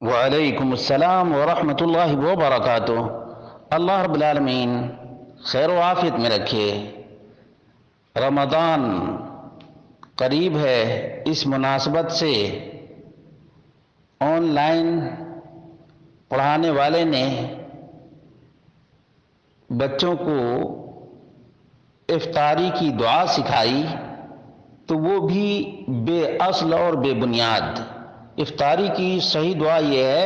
وعلیکم السلام ورحمۃ اللہ وبرکاتہ۔ اللہ رب العالمین خیر و عافیت میں رکھے۔ رمضان قریب ہے، اس مناسبت سے آن لائن پڑھانے والے نے بچوں کو افطاری کی دعا سکھائی، تو وہ بھی بے اصل اور بے بنیاد۔ افطاری کی صحیح دعا یہ ہے: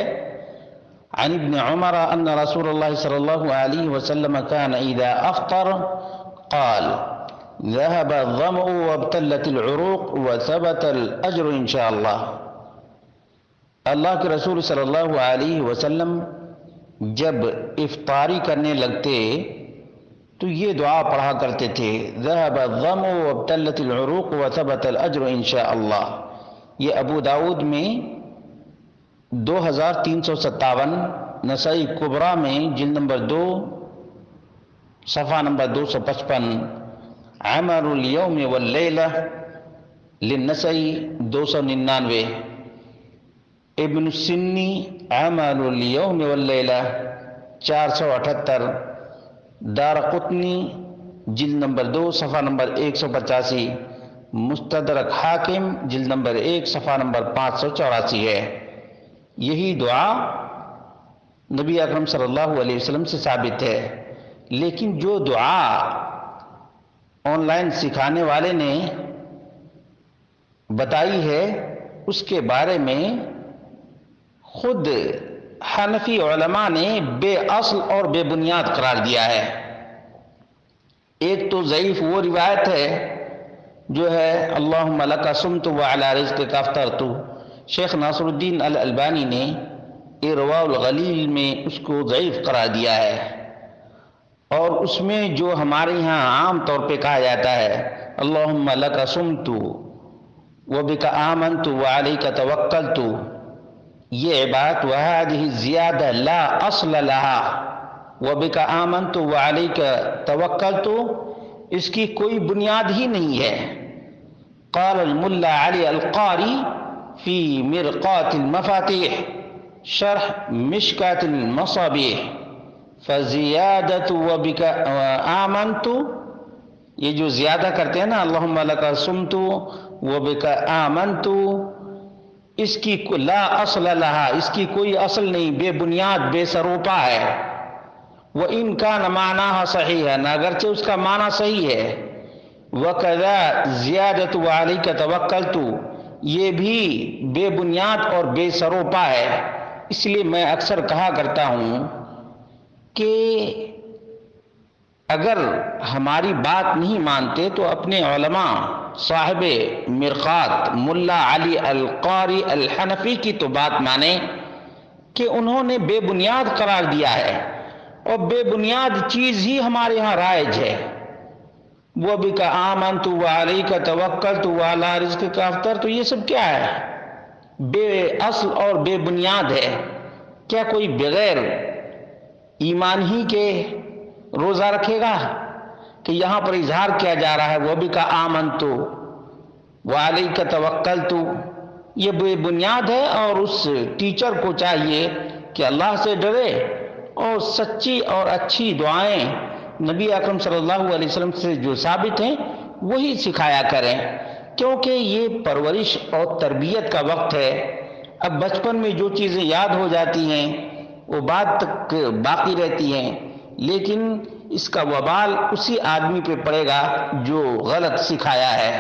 عن ابن عمر ان رسول اللہ صلی اللہ علیہ وسلم كان اذا افطر قال ذهب الظمأ وابتلت العروق وثبت الاجر ان شاء اللہ۔ اللہ کے رسول صلی اللہ علیہ وسلم جب افطاری کرنے لگتے تو یہ دعا پڑھا کرتے تھے: ذهب الظمأ وابتلت العروق وثبت الاجر ان شاء اللہ۔ یہ ابو داؤد میں 2357، نسائی کبریٰ میں جلد نمبر 2 صفحہ نمبر 255، عمل الیوم واللیلہ للنسائی 299، ابن السنی عمل الیوم واللیلہ 478، دارقطنی جلد نمبر 2 صفحہ نمبر 185، مستدرک حاکم جلد نمبر 1 صفحہ نمبر 584 ہے۔ یہی دعا نبی اکرم صلی اللہ علیہ وسلم سے ثابت ہے، لیکن جو دعا آن لائن سکھانے والے نے بتائی ہے اس کے بارے میں خود حنفی علماء نے بے اصل اور بے بنیاد قرار دیا ہے۔ ایک تو ضعیف وہ روایت ہے جو ہے اللہم لک صمت وعلی رزقک افطرت، شیخ ناصر الدین الالبانی نے ارواء الغلیل میں اس کو ضعیف قرار دیا ہے، اور اس میں جو ہمارے یہاں عام طور پہ کہا جاتا ہے اللہم لک صمت وبک آمنت وعلیک توکلت، یہ عبارت وہذہ الزیادہ لا اصل لها وبک آمنت وعلیک توکلت، اس کی کوئی بنیاد ہی نہیں ہے۔ قال الملا علی القاری فی مرقات المفاتیح شرح مشکات المصابیح فزیادت وبک آمنت، یہ جو زیادہ کرتے ہیں نا اللہم لک صمت وبک آمنت، اس کی لا اصل لہا، اس کی کوئی اصل نہیں، بے بنیاد بے سروپا ہے۔ وَإِن كَانَ مَعْنَاهَا صَحِيحًا، اگرچہ اس کا معنی صحیح ہے۔ وَكَذَا زِيَادَةُ وَعَلَيْكَ تَوَكَّلْتُ، یہ بھی بے بنیاد اور بے سروپا ہے۔ اس لیے میں اکثر کہا کرتا ہوں کہ اگر ہماری بات نہیں مانتے تو اپنے علماء صاحب مرقات ملا علی القاری الحنفی کی تو بات مانیں کہ انہوں نے بے بنیاد قرار دیا ہے، اور بے بنیاد چیز ہی ہمارے ہاں رائج ہے۔ وَبِكَ آمَنْتُ وَعَلَيْكَ تَوَكَّلْتُ وَعَلَىٰ رِزْقِكَ أَفْطَرْتُ، یہ سب کیا ہے؟ بے اصل اور بے بنیاد ہے۔ کیا کوئی بغیر ایمان ہی کے روزہ رکھے گا؟ کہ یہاں پر اظہار کیا جا رہا ہے وَبِكَ آمَنْتُ وَعَلَيْكَ تَوَكَّلْتُ، یہ بے بنیاد ہے، اور اس ٹیچر کو چاہیے کہ اللہ سے ڈرے اور سچی اور اچھی دعائیں نبی اکرم صلی اللہ علیہ وسلم سے جو ثابت ہیں وہی سکھایا کریں، کیونکہ یہ پرورش اور تربیت کا وقت ہے۔ اب بچپن میں جو چیزیں یاد ہو جاتی ہیں وہ بعد تک باقی رہتی ہیں، لیکن اس کا وبال اسی آدمی پہ پڑے گا جو غلط سکھایا ہے۔